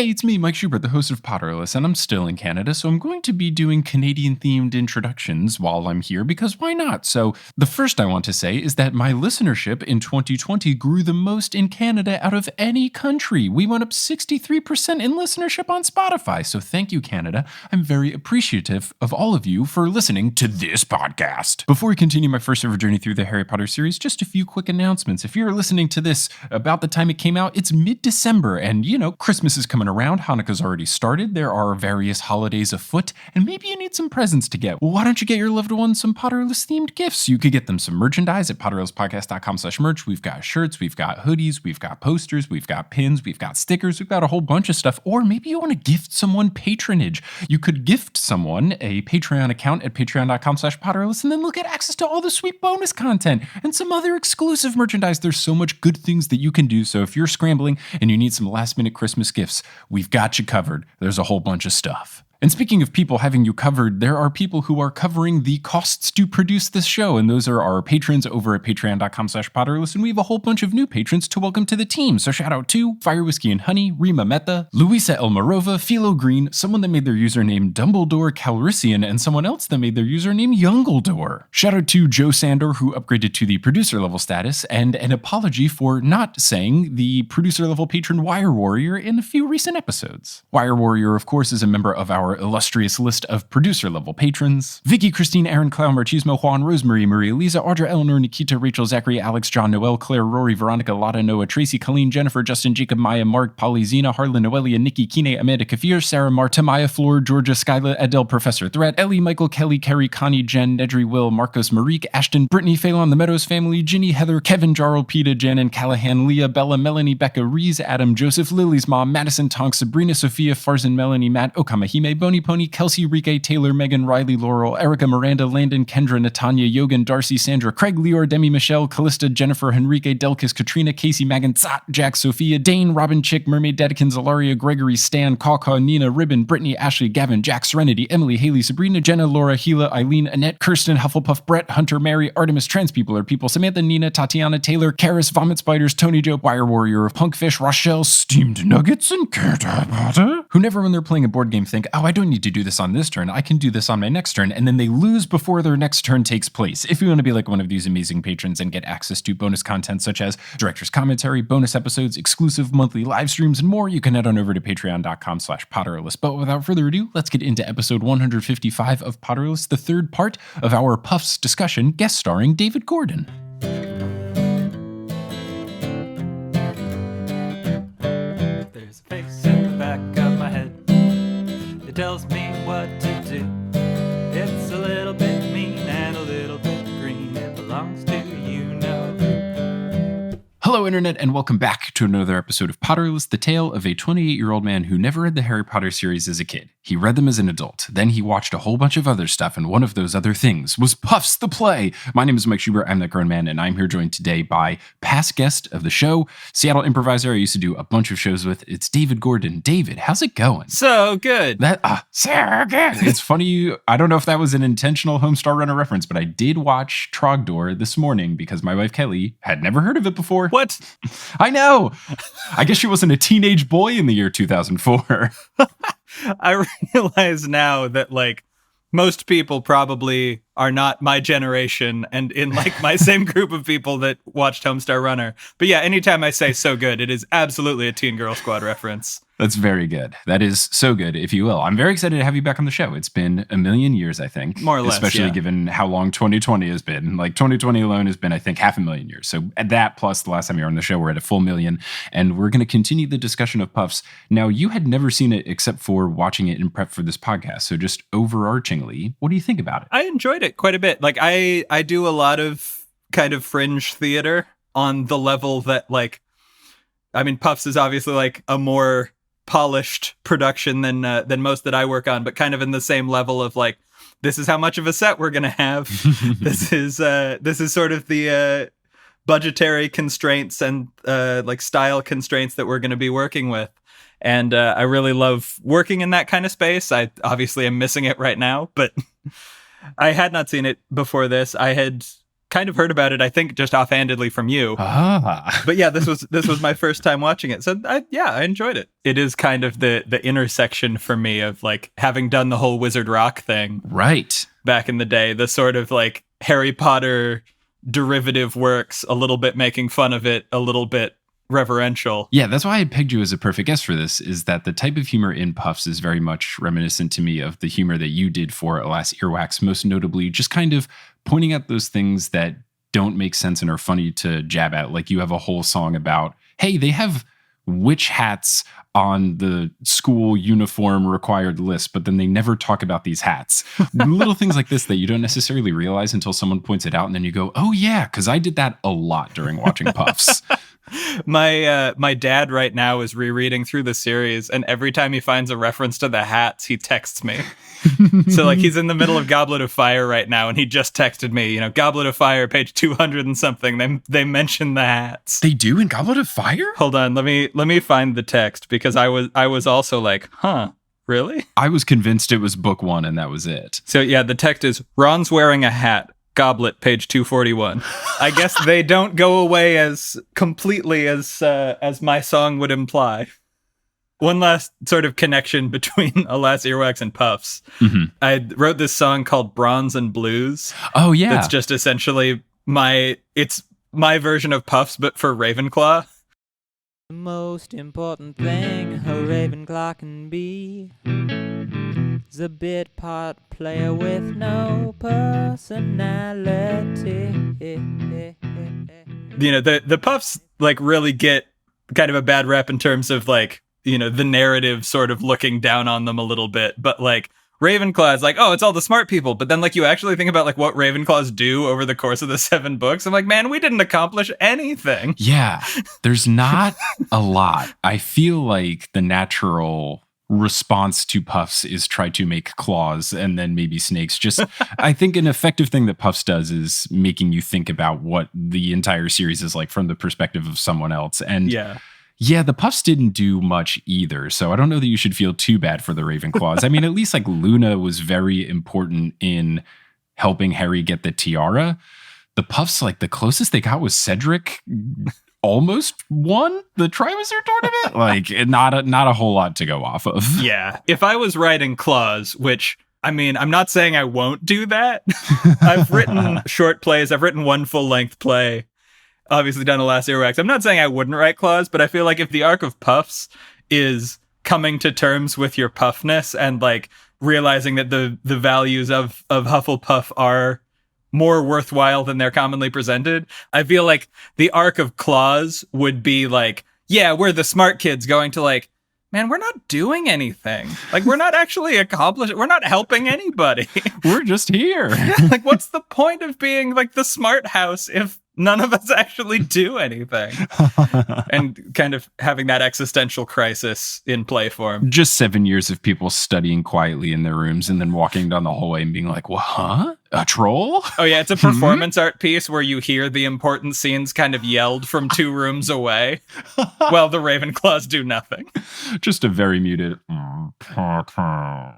Hey, it's me, Mike Schubert, the host of Potterless, and I'm still in Canada, so I'm going to be doing Canadian-themed introductions while I'm here, because why not? So the first I want to say is that my listenership in 2020 grew the most in Canada out of any country. We went up 63% in listenership on Spotify, so thank you, Canada. I'm very appreciative of all of you for listening to this podcast. Before we continue my first ever journey through the Harry Potter series, just a few quick announcements. If you're listening to this about the time it came out, it's mid-December, and Christmas is coming around, Hanukkah's already started, there are various holidays afoot, and maybe you need some presents to get. Well, why don't you get your loved ones some Potterless-themed gifts? You could get them some merchandise at potterlesspodcast.com/merch. We've got shirts, we've got hoodies, we've got posters, we've got pins, we've got stickers, we've got a whole bunch of stuff. Or maybe you want to gift someone patronage. You could gift someone a Patreon account at patreon.com/Potterless, and then look at access to all the sweet bonus content and some other exclusive merchandise. There's so much good things that you can do. So if you're scrambling and you need some last-minute Christmas gifts, we've got you covered. There's a whole bunch of stuff. And speaking of people having you covered, there are people who are covering the costs to produce this show, and those are our patrons over at patreon.com/Potterless, and we have a whole bunch of new patrons to welcome to the team. So shout out to Fire Whiskey and Honey, Rima Mehta, Luisa Elmarova, Philo Green, someone that made their username Dumbledore Calrissian, and someone else that made their username Youngledore. Shout out to Joe Sandor, who upgraded to the producer level status, and an apology for not saying the producer level patron Wire Warrior in a few recent episodes. Wire Warrior, of course, is a member of our illustrious list of producer-level patrons: Vicky, Christine, Aaron, Clown, Marchismo, Juan, Rosemary, Maria, Lisa, Audra, Eleanor, Nikita, Rachel, Zachary, Alex, John, Noel, Claire, Rory, Veronica, Lotta, Noah, Tracy, Colleen, Jennifer, Justin, Jacob, Maya, Mark, Polly, Zena, Harlan, Noelia, Nikki, Kine, Amanda, Kafir, Sarah, Marta, Maya, Floor, Georgia, Skyla, Adele, Professor Threat, Ellie, Michael, Kelly, Kerry, Connie, Jen, Nedry, Will, Marcos, Marique, Ashton, Brittany, Phelan, the Meadows family, Ginny, Heather, Kevin, Jarl, Peta, Jen, Callahan, Leah, Bella, Melanie, Becca, Reese, Adam, Joseph, Lily's mom, Madison, Tonk, Sabrina, Sophia, Farzan, Melanie, Matt, Okamahime, Boney Pony, Kelsey, Rike, Taylor, Megan, Riley, Laurel, Erica, Miranda, Landon, Kendra, Natanya, Yogan, Darcy, Sandra, Craig, Leor, Demi, Michelle, Callista, Jennifer, Henrique, Delkis, Katrina, Casey, Megan, Zat, Jack, Sophia, Dane, Robin, Chick, Mermaid, Dedekins, Alaria, Gregory, Stan, Kawkaw, Nina, Ribbon, Brittany, Ashley, Gavin, Jack, Serenity, Emily, Haley, Sabrina, Jenna, Laura, Gila, Eileen, Annette, Kirsten, Hufflepuff, Brett, Hunter, Mary, Artemis, Trans People are People, Samantha, Nina, Tatiana, Taylor, Karis, Vomit Spiders, Tony Joe, Wire Warrior of Punkfish, Rochelle, Steamed Nuggets, and Carter Potter, who never when they're playing a board game think, oh, I don't need to do this on this turn, I can do this on my next turn, and then they lose before their next turn takes place. If you want to be like one of these amazing patrons and get access to bonus content such as director's commentary, bonus episodes, exclusive monthly live streams, and more, you can head on over to patreon.com/Potterless. But without further ado, let's get into episode 155 of Potterless, the third part of our Puffs discussion, guest starring David Gordon. There's a face in the back of my head. It tells me what to do. It's a little bit mean and a little bit green. It belongs to you know who. Hello, Internet, and welcome back to another episode of Potterless, the tale of a 28-year-old man who never read the Harry Potter series as a kid. He read them as an adult. Then he watched a whole bunch of other stuff, and one of those other things was Puffs the Play. My name is Mike Schubert. I'm that grown man, and I'm here joined today by past guest of the show, Seattle improviser I used to do a bunch of shows with. It's David Gordon. David, how's it going? So good. So good. It's funny. I don't know if that was an intentional Homestar Runner reference, but I did watch Trogdor this morning because my wife Kelly had never heard of it before. What? I know. I guess she wasn't a teenage boy in the year 2004. I realize now that, like, most people probably are not my generation and in, like, my same group of people that watched Homestar Runner. But yeah, anytime I say so good, it is absolutely a Teen Girl Squad reference. That's very good. That is so good, if you will. I'm very excited to have you back on the show. It's been a million years, I think. More or less, especially given how long 2020 has been. Like, 2020 alone has been, I think, 500,000 years. So at that, plus the last time you were on the show, we're at a full million. And we're going to continue the discussion of Puffs. Now, you had never seen it except for watching it in prep for this podcast. So just overarchingly, what do you think about it? I enjoyed it quite a bit. Like, I do a lot of kind of fringe theater on the level that, like, I mean, Puffs is obviously, like, a more polished production than most that I work on, but kind of in the same level of, like, this is how much of a set we're gonna have. This is sort of the budgetary constraints and like style constraints that we're gonna be working with. And I really love working in that kind of space. I obviously am missing it right now, but I had not seen it before this. I had kind of heard about it, I think, just offhandedly from you. But yeah, this was my first time watching it. So I enjoyed it. It is kind of the intersection for me of like having done the whole Wizard Rock thing. Right. Back in the day, the sort of like Harry Potter derivative works, a little bit making fun of it, a little bit reverential. Yeah, that's why I pegged you as a perfect guest for this, is that the type of humor in Puffs is very much reminiscent to me of the humor that you did for Alas Earwax, most notably just kind of pointing out those things that don't make sense and are funny to jab at. Like you have a whole song about, hey, they have witch hats on the school uniform required list, but then they never talk about these hats. Little things like this that you don't necessarily realize until someone points it out, and then you go, oh yeah, because I did that a lot during watching Puffs. My dad right now is rereading through the series, and every time he finds a reference to the hats, he texts me. So like he's in the middle of Goblet of Fire right now, and he just texted me, Goblet of Fire, page 200 and something. They mention the hats. They do in Goblet of Fire? Hold on, let me find the text, because I was also like, huh, really? I was convinced it was book 1 and that was it. So yeah, the text is Ron's wearing a hat. Goblet, page 241. I guess they don't go away as completely as my song would imply. One last sort of connection between Alas Earwax and Puffs. Mm-hmm. I wrote this song called Bronze and Blues. Oh, yeah. That's just essentially my version of Puffs, but for Ravenclaw. The most important thing a Ravenclaw can be is a bit part player with no personality. The Puffs like really get kind of a bad rep in terms of like, the narrative sort of looking down on them a little bit, but like Ravenclaw is like, oh, it's all the smart people. But then like you actually think about like what Ravenclaws do over the course of the 7 books. I'm like, man, we didn't accomplish anything. Yeah, there's not a lot. I feel like the natural response to Puffs is try to make claws and then maybe snakes. Just, I think an effective thing that Puffs does is making you think about what the entire series is like from the perspective of someone else. And yeah, the Puffs didn't do much either, so I don't know that you should feel too bad for the Ravenclaws. I mean, at least like Luna was very important in helping Harry get the tiara. The Puffs, like the closest they got was Cedric almost won the Triwizard Tournament. Like not a whole lot to go off of. Yeah, if I was writing claws, which I mean, I'm not saying I won't do that. I've written short plays. I've written one full-length play. Obviously done Alas Earwax. I'm not saying I wouldn't write claws, but I feel like if the arc of Puffs is coming to terms with your puffness and like realizing that the values of Hufflepuff are more worthwhile than they're commonly presented, I feel like the arc of claws would be like, yeah, we're the smart kids going to like, man, we're not doing anything. Like, we're not actually accomplishing. We're not helping anybody. We're just here. Yeah, like, what's the point of being like the smart house if none of us actually do anything? And kind of having that existential crisis in play form. Just 7 years of people studying quietly in their rooms and then walking down the hallway and being like, well, huh? A troll? Oh, yeah, it's a performance art piece where you hear the important scenes kind of yelled from 2 rooms away while the Ravenclaws do nothing. Just a very muted, Potter,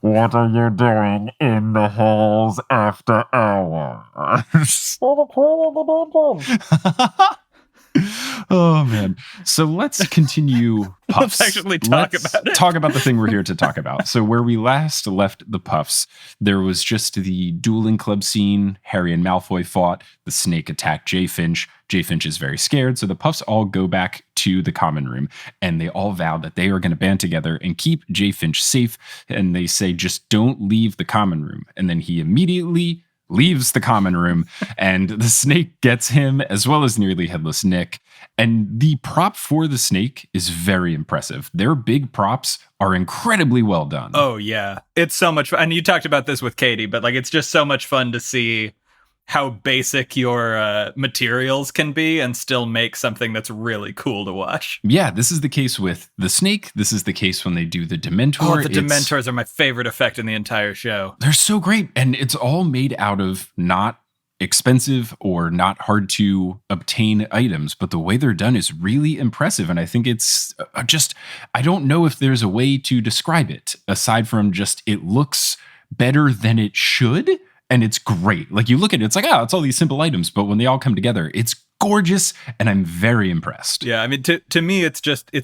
what are you doing in the halls after hours? Oh, man. So let's continue Puffs. Let's actually talk about it. Talk about the thing we're here to talk about. So where we last left the Puffs, there was just the dueling club scene. Harry and Malfoy fought. The snake attacked J. Finch. J. Finch is very scared. So the Puffs all go back to the common room and they all vow that they are going to band together and keep J. Finch safe. And they say, just don't leave the common room. And then he immediately leaves the common room and the snake gets him as well as nearly headless Nick. And the prop for the snake is very impressive. Their big props are incredibly well done. Oh, yeah. It's so much fun. And you talked about this with Katie, but like it's just so much fun to see how basic your materials can be and still make something that's really cool to watch. Yeah, this is the case with the snake. This is the case when they do the Dementor. Oh, the Dementors are my favorite effect in the entire show. They're so great. And it's all made out of not expensive or not hard to obtain items, but the way they're done is really impressive. And I think it's just, I don't know if there's a way to describe it aside from just it looks better than it should. And it's great. Like you look at it, it's like, oh, it's all these simple items. But when they all come together, it's gorgeous. And I'm very impressed. Yeah, I mean, to me, it's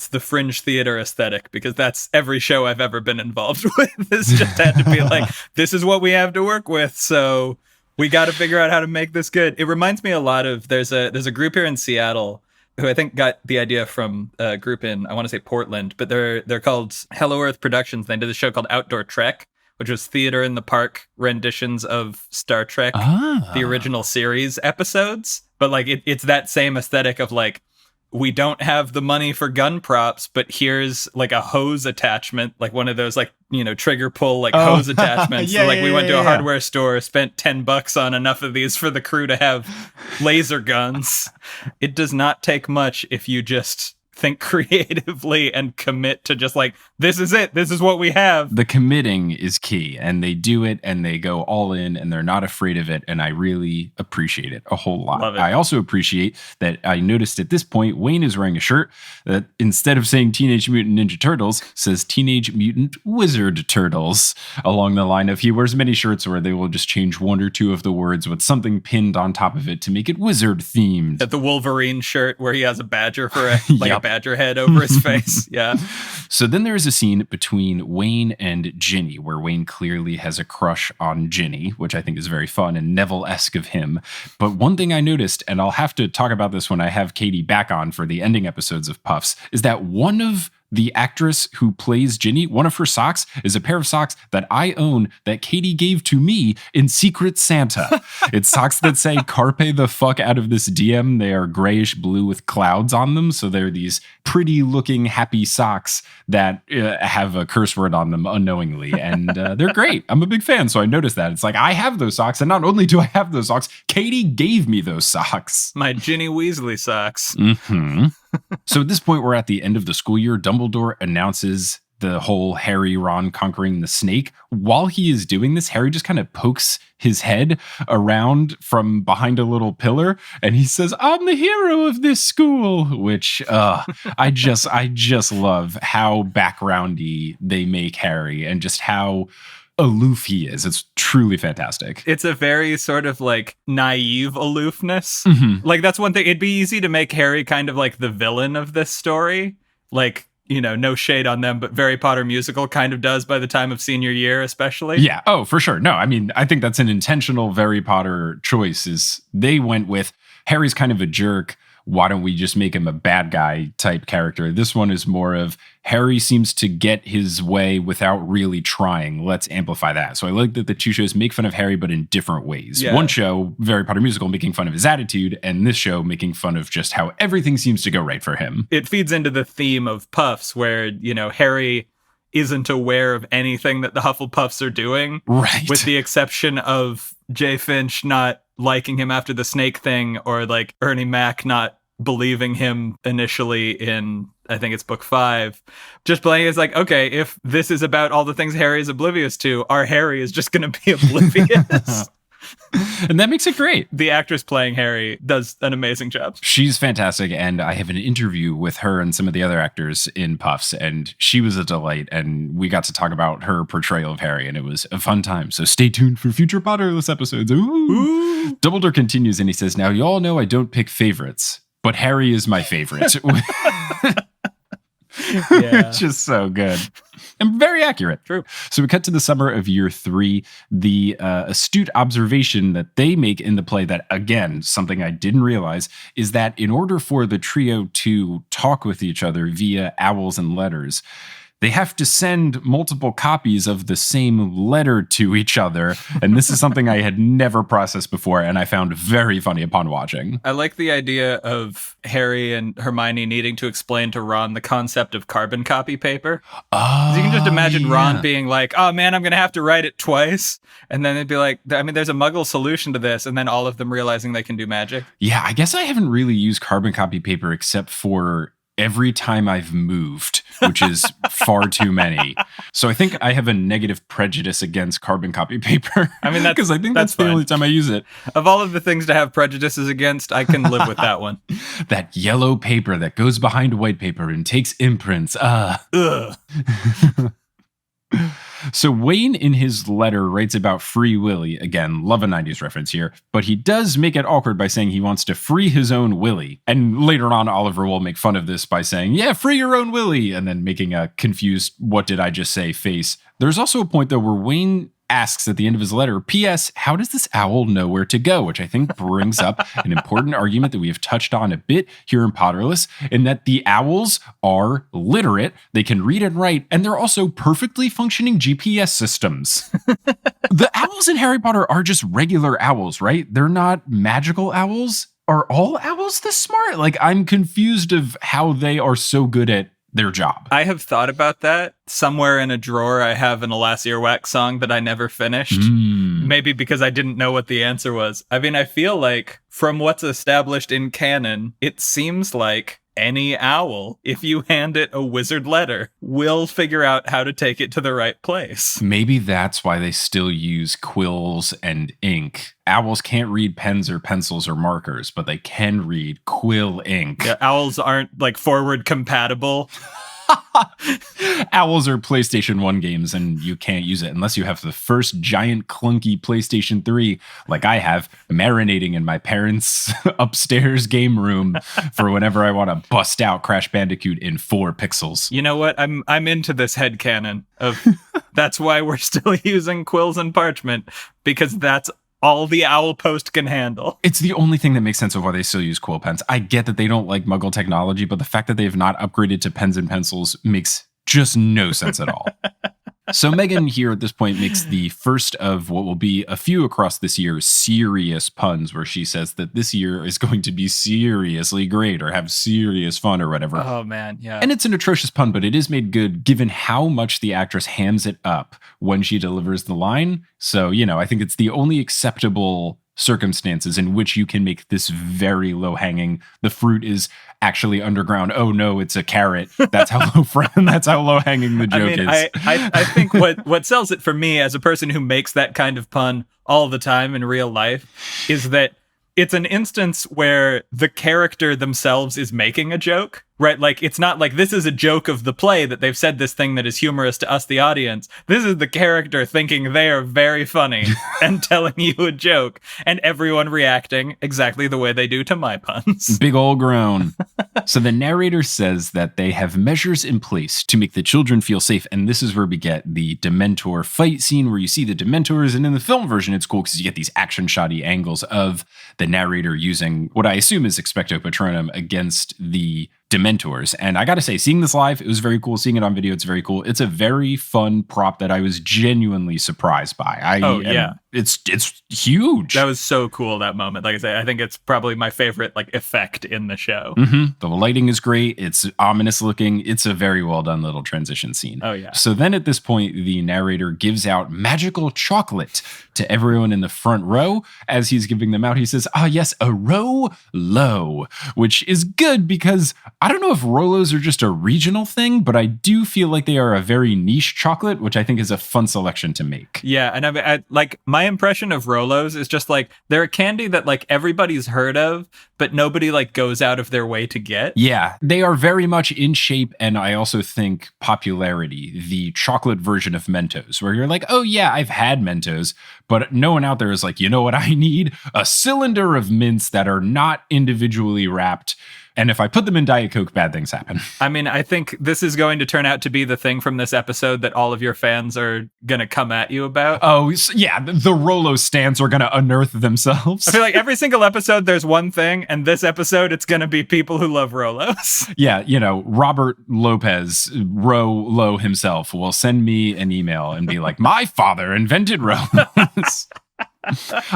the fringe theater aesthetic, because that's every show I've ever been involved with. This just had to be like, this is what we have to work with. So we got to figure out how to make this good. It reminds me a lot of, there's a group here in Seattle who I think got the idea from a group in, I want to say Portland, but they're called Hello Earth Productions. They did a show called Outdoor Trek, which was theater in the park renditions of Star Trek, the original series episodes. But like it's that same aesthetic of like, we don't have the money for gun props, but here's like a hose attachment, like one of those like, trigger pull like hose attachments. Yeah, so like we went to a yeah. hardware store, spent $10 on enough of these for the crew to have laser guns. It does not take much if you just think creatively and commit to just like, this is it. This is what we have. The committing is key, and they do it and they go all in and they're not afraid of it. And I really appreciate it a whole lot. Love it. I also appreciate that I noticed at this point, Wayne is wearing a shirt that instead of saying Teenage Mutant Ninja Turtles says Teenage Mutant Wizard Turtles, along the line of he wears many shirts where they will just change one or two of the words with something pinned on top of it to make it wizard themed. At the Wolverine shirt where he has a badger for a Yep. badger head over his face. Yeah. So then there's a scene between Wayne and Ginny where Wayne clearly has a crush on Ginny, which I think is very fun and Neville-esque of him. But one thing I noticed, and I'll have to talk about this when I have Katie back on for the ending episodes of Puffs, is that one of the actress who plays Ginny, one of her socks is a pair of socks that I own that Katie gave to me in Secret Santa. It's socks that say "Carpe the fuck out of this DM." They are grayish blue with clouds on them. So they're these pretty looking happy socks that have a curse word on them unknowingly. And they're great. I'm a big fan. So I noticed that. It's like, I have those socks. And not only do I have those socks, Katie gave me those socks. My Ginny Weasley socks. Mm-hmm. So at this point, we're at the end of the school year. Dumbledore announces the whole Harry, Ron conquering the snake. While he is doing this, Harry just kind of pokes his head around from behind a little pillar and he says, "I'm the hero of this school," which I just love how backgroundy they make Harry and just how aloof he is. It's truly fantastic. It's a very sort of like naive aloofness. Mm-hmm. Like that's one thing. It'd be easy to make Harry kind of like the villain of this story. Like, no shade on them, but Harry Potter musical kind of does by the time of senior year, especially. Yeah. Oh, for sure. No, I mean, I think that's an intentional Harry Potter choice. Is they went with Harry's kind of a jerk. Why don't we just make him a bad guy type character? This one is more of Harry seems to get his way without really trying. Let's amplify that. So I like that the two shows make fun of Harry, but in different ways. Yeah. One show, Harry Potter musical, making fun of his attitude, and this show making fun of just how everything seems to go right for him. It feeds into the theme of Puffs where, Harry isn't aware of anything that the Hufflepuffs are doing. Right. With the exception of Jay Finch not liking him after the snake thing, or like Ernie Mac not believing him initially in, I think it's book 5. Just playing is like, okay, if this is about all the things Harry is oblivious to, our Harry is just going to be oblivious. And that makes it great. The actress playing Harry does an amazing job. She's fantastic, and I have an interview with her and some of the other actors in Puffs, and she was a delight, and we got to talk about her portrayal of Harry, and it was a fun time. So stay tuned for future Potterless episodes. Ooh. Dumbledore continues, and he says, "Now, you all know I don't pick favorites, but Harry is my favorite." Yeah. Which is so good. And very accurate. True. So we cut to the summer of year 3. The astute observation that they make in the play that, again, something I didn't realize, is that in order for the trio to talk with each other via owls and letters, they have to send multiple copies of the same letter to each other. And this is something I had never processed before, and I found very funny upon watching. I like the idea of Harry and Hermione needing to explain to Ron the concept of carbon copy paper. Oh, You can just imagine Ron yeah. being like, "Oh man, I'm going to have to write it twice." And then they'd be like, I mean, there's a muggle solution to this. And then all of them realizing they can do magic. Yeah, I guess I haven't really used carbon copy paper except for every time I've moved, which is far too many. So I think I have a negative prejudice against carbon copy paper. I mean, that's- because I think that's the fine. only time I use it. Of all of the things to have prejudices against, I can live with that one. That yellow paper that goes behind white paper and takes imprints. Ugh. So Wayne in his letter writes about Free Willy. Again, love a 90s reference here. But he does make it awkward by saying he wants to free his own Willy. And later on, Oliver will make fun of this by saying, yeah, free your own Willy. And then making a confused, what did I just say face. There's also a point, though, where Wayne asks at the end of his letter, P.S., how does this owl know where to go? Which I think brings up an important argument that we have touched on a bit here in Potterless, in that the owls are literate, they can read and write, and they're also perfectly functioning GPS systems. The owls in Harry Potter are just regular owls, right? They're not magical owls. Are all owls this smart? Like, I'm confused of how they are so good at their job. I have thought about that. Somewhere in a drawer, I have an Alas Earwax song that I never finished. Maybe because I didn't know what the answer was. I mean, I feel like from what's established in canon, it seems like any owl, if you hand it a wizard letter, will figure out how to take it to the right place. Maybe that's why they still use quills and ink. Owls can't read pens or pencils or markers, but they can read quill ink. Yeah, owls aren't like forward compatible. Owls are PlayStation 1 games, and you can't use it unless you have the first giant clunky PlayStation 3, like I have, marinating in my parents' upstairs game room for whenever I want to bust out Crash Bandicoot in 4 pixels. You know what? I'm into this headcanon of that's why we're still using quills and parchment, because that's all the owl post can handle. It's the only thing that makes sense of why they still use quill pens. I get that they don't like Muggle technology, but the fact that they have not upgraded to pens and pencils makes just no sense at all. So Megan here at this point makes the first of what will be a few across this year serious puns, where she says that this year is going to be seriously great or have serious fun or whatever. Oh man, yeah. And it's an atrocious pun, but it is made good given how much the actress hams it up when she delivers the line. So, you know, I think it's the only acceptable circumstances in which you can make this very low hanging. The fruit is actually underground. Oh no, it's a carrot. That's how low hanging the joke is. I think what sells it for me as a person who makes that kind of pun all the time in real life is that it's an instance where the character themselves is making a joke, right? Like, it's not like this is a joke of the play that they've said this thing that is humorous to us, the audience. This is the character thinking they are very funny and telling you a joke, and everyone reacting exactly the way they do to my puns. Big ol' groan. So the narrator says that they have measures in place to make the children feel safe, and this is where we get the Dementor fight scene where you see the Dementors, and in the film version it's cool because you get these action-shotty angles of the narrator using what I assume is Expecto Patronum against the Dementors. And I gotta say, seeing this live, it was very cool. Seeing it on video, it's very cool. It's a very fun prop that I was genuinely surprised by. It's huge. That was so cool, that moment. Like I say, I think it's probably my favorite like effect in the show. Mm-hmm. The lighting is great. It's ominous looking. It's a very well done little transition scene. Oh yeah. So then at this point, the narrator gives out magical chocolate to everyone in the front row. As he's giving them out, he says, yes, a Rolo, which is good because I don't know if Rolos are just a regional thing, but I do feel like they are a very niche chocolate, which I think is a fun selection to make. Yeah, and I like my impression of Rolos is just like they're a candy that like everybody's heard of, but nobody like goes out of their way to get. Yeah, they are very much in shape, and I also think popularity, the chocolate version of Mentos, where you're like, oh yeah, I've had Mentos, but no one out there is like, you know what I need? A cylinder of mints that are not individually wrapped. And if I put them in Diet Coke, bad things happen. I mean, I think this is going to turn out to be the thing from this episode that all of your fans are going to come at you about. Oh, yeah. The Rolo stans are going to unearth themselves. I feel like every single episode, there's one thing. And this episode, it's going to be people who love Rolos. Yeah. You know, Robert Lopez, Rolo himself, will send me an email and be like, my father invented Rolos.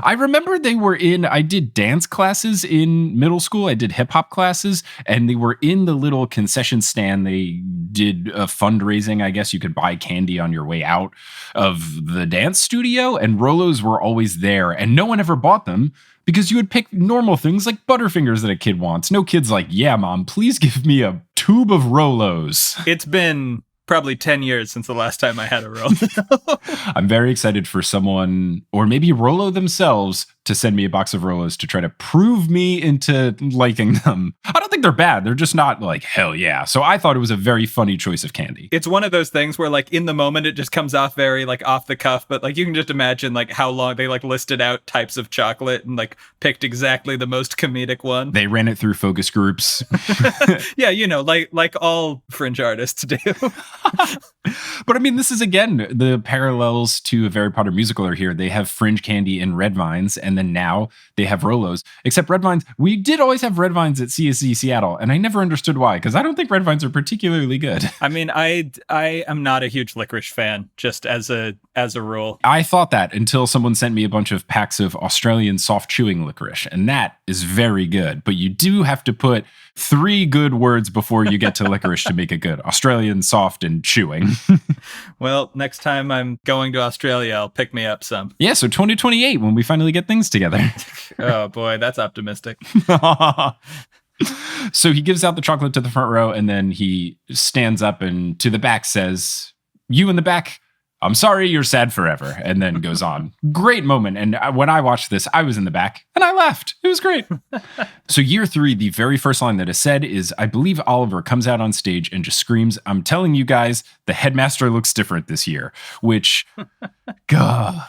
I remember I did dance classes in middle school. I did hip hop classes, and they were in the little concession stand. They did a fundraising. I guess you could buy candy on your way out of the dance studio, and Rolos were always there, and no one ever bought them because you would pick normal things like Butterfingers that a kid wants. No kid's like, yeah, Mom, please give me a tube of Rolos. It's been probably 10 years since the last time I had a Rolo. I'm very excited for someone, or maybe Rolo themselves, to send me a box of Rolos to try to prove me into liking them. I don't think they're bad. They're just not like, hell yeah. So I thought it was a very funny choice of candy. It's one of those things where like in the moment it just comes off very like off the cuff, but like you can just imagine like how long they like listed out types of chocolate and like picked exactly the most comedic one. They ran it through focus groups. Yeah, you know, like all fringe artists do. But I mean, this is again, the parallels to a Harry Potter musical are here. They have fringe candy and red vines, and then now they have Rolos. Except red vines, we did always have red vines at CSC Seattle, and I never understood why, because I don't think red vines are particularly good. I mean, I am not a huge licorice fan, just as a rule. I thought that until someone sent me a bunch of packs of Australian soft chewing licorice, and that is very good. But you do have to put 3 good words before you get to licorice to make it good. Australian, soft, and chewing. Well, next time I'm going to Australia, I'll pick me up some. Yeah, so 2028, when we finally get things together. Oh boy, that's optimistic. So he gives out the chocolate to the front row, and then he stands up and to the back says, "You in the back, I'm sorry, you're sad forever," and then goes on. Great moment. And when I watched this, I was in the back and I laughed. It was great. So year 3, the very first line that is said is, I believe Oliver comes out on stage and just screams, "I'm telling you guys, the headmaster looks different this year," which, God,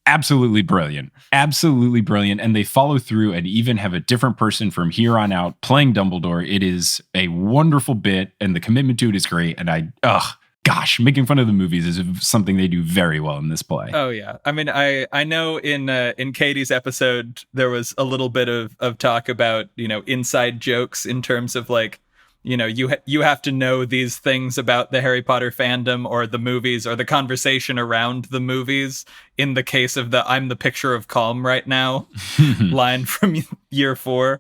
absolutely brilliant. Absolutely brilliant. And they follow through and even have a different person from here on out playing Dumbledore. It is a wonderful bit, and the commitment to it is great. And gosh, making fun of the movies is something they do very well in this play. Oh yeah, I mean, I know in Katie's episode there was a little bit of talk about, you know, inside jokes in terms of like, you know, you have to know these things about the Harry Potter fandom or the movies or the conversation around the movies. In the case of the "I'm the picture of calm right now" line from year 4.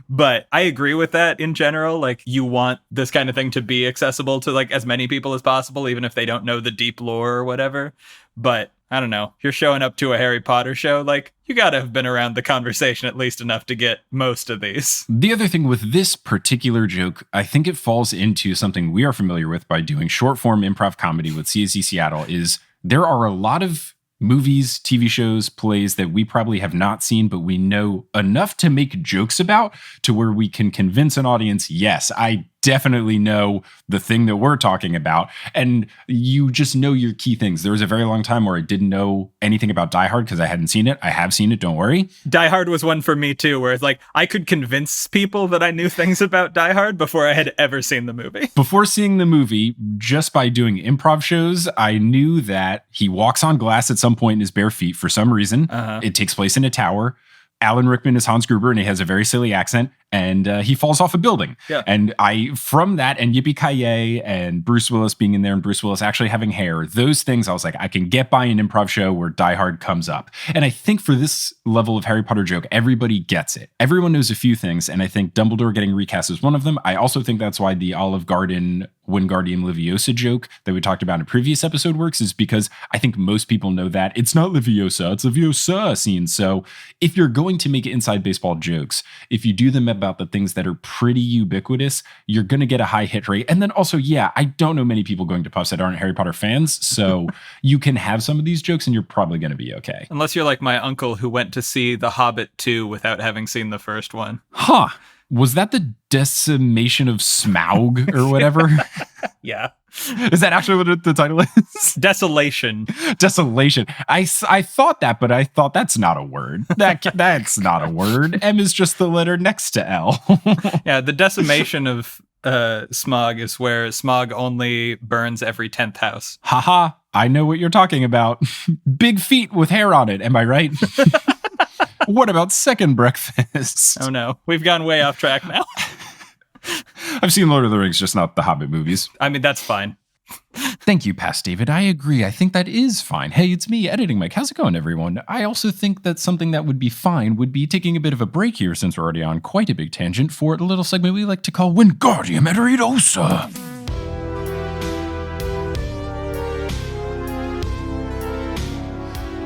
But I agree with that in general. Like, you want this kind of thing to be accessible to like as many people as possible, even if they don't know the deep lore or whatever. But I don't know, you're showing up to a Harry Potter show, like, you gotta have been around the conversation at least enough to get most of these. The other thing with this particular joke, I think it falls into something we are familiar with by doing short form improv comedy with CSC Seattle, is there are a lot of movies, TV shows, plays that we probably have not seen, but we know enough to make jokes about to where we can convince an audience, yes, I definitely know the thing that we're talking about. And you just know your key things. There was a very long time where I didn't know anything about Die Hard because I hadn't seen it. I have seen it, don't worry. Die Hard was one for me too, where it's like I could convince people that I knew things about Die Hard before I had ever seen the movie. Before seeing the movie, just by doing improv shows, I knew that he walks on glass at some point in his bare feet for some reason. It takes place in a tower. Alan Rickman is Hans Gruber, and he has a very silly accent, and he falls off a building. Yeah. And from that, and Yippee-Ki-Yay, and Bruce Willis being in there, and Bruce Willis actually having hair, those things, I was like, I can get by an improv show where Die Hard comes up. And I think for this level of Harry Potter joke, everybody gets it. Everyone knows a few things, and I think Dumbledore getting recast is one of them. I also think that's why the Olive Garden Wingardium Leviosa joke that we talked about in a previous episode works, is because I think most people know that it's not Leviosa, it's Leviosa scene. So if you're going to make inside baseball jokes, if you do them about the things that are pretty ubiquitous, you're going to get a high hit rate. And then also, yeah, I don't know many people going to Puffs that aren't Harry Potter fans. So you can have some of these jokes and you're probably going to be okay. Unless you're like my uncle who went to see The Hobbit 2 without having seen the first one. Huh. Was that the decimation of Smaug or whatever? Yeah. Is that actually what the title is? Desolation. Desolation. I thought that, but I thought that's not a word. That's not a word. M is just the letter next to L. Yeah, the decimation of smog is where smog only burns every 10th house. Haha, I know what you're talking about. Big feet with hair on it, am I right? What about second breakfast? Oh no, we've gone way off track now. I've seen Lord of the Rings, just not the Hobbit movies. I mean, that's fine. Thank you, Past David. I agree. I think that is fine. Hey, it's me, Editing Mike. How's it going, everyone? I also think that something that would be fine would be taking a bit of a break here, since we're already on quite a big tangent, for a little segment we like to call Wingardium Leviosa.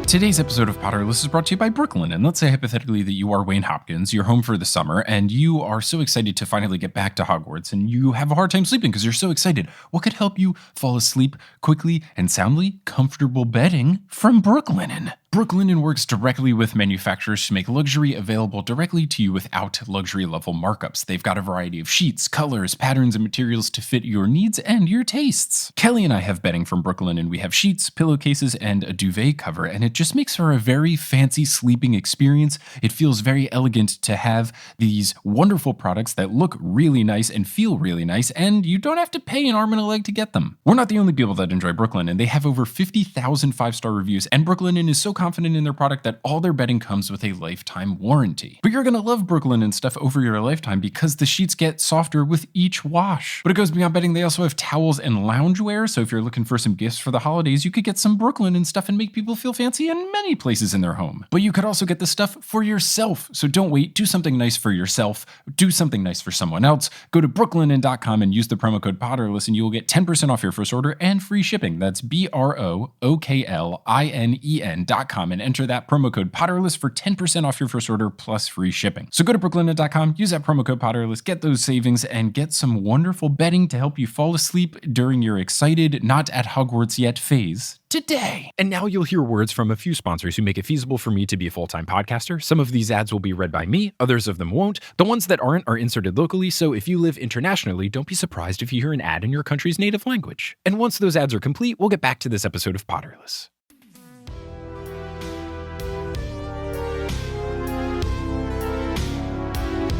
Today's episode of Potterless is brought to you by Brooklyn. And let's say hypothetically that you are Wayne Hopkins, you're home for the summer, and you are so excited to finally get back to Hogwarts, and you have a hard time sleeping because you're so excited. What could help you fall asleep quickly and soundly? Comfortable bedding from Brooklyn. Brooklinen works directly with manufacturers to make luxury available directly to you without luxury level markups. They've got a variety of sheets, colors, patterns, and materials to fit your needs and your tastes. Kelly and I have bedding from Brooklinen. We have sheets, pillowcases, and a duvet cover, and it just makes for a very fancy sleeping experience. It feels very elegant to have these wonderful products that look really nice and feel really nice, and you don't have to pay an arm and a leg to get them. We're not the only people that enjoy Brooklinen. They have over 50,000 5-star reviews, and Brooklinen is so confident in their product that all their bedding comes with a lifetime warranty. But you're gonna love Brooklinen stuff over your lifetime because the sheets get softer with each wash. But it goes beyond bedding. They also have towels and loungewear, so if you're looking for some gifts for the holidays, you could get some Brooklinen stuff and make people feel fancy in many places in their home. But you could also get the stuff for yourself, so don't wait. Do something nice for yourself. Do something nice for someone else. Go to brooklinen.com and use the promo code Potterless, and you will get 10% off your first order and free shipping. That's BROOKLINEN.com and enter that promo code Potterless for 10% off your first order plus free shipping. So go to brooklinen.com, use that promo code Potterless, get those savings, and get some wonderful bedding to help you fall asleep during your excited, not at Hogwarts yet phase today. And now you'll hear words from a few sponsors who make it feasible for me to be a full-time podcaster. Some of these ads will be read by me, others of them won't. The ones that aren't are inserted locally, so if you live internationally, don't be surprised if you hear an ad in your country's native language. And once those ads are complete, we'll get back to this episode of Potterless.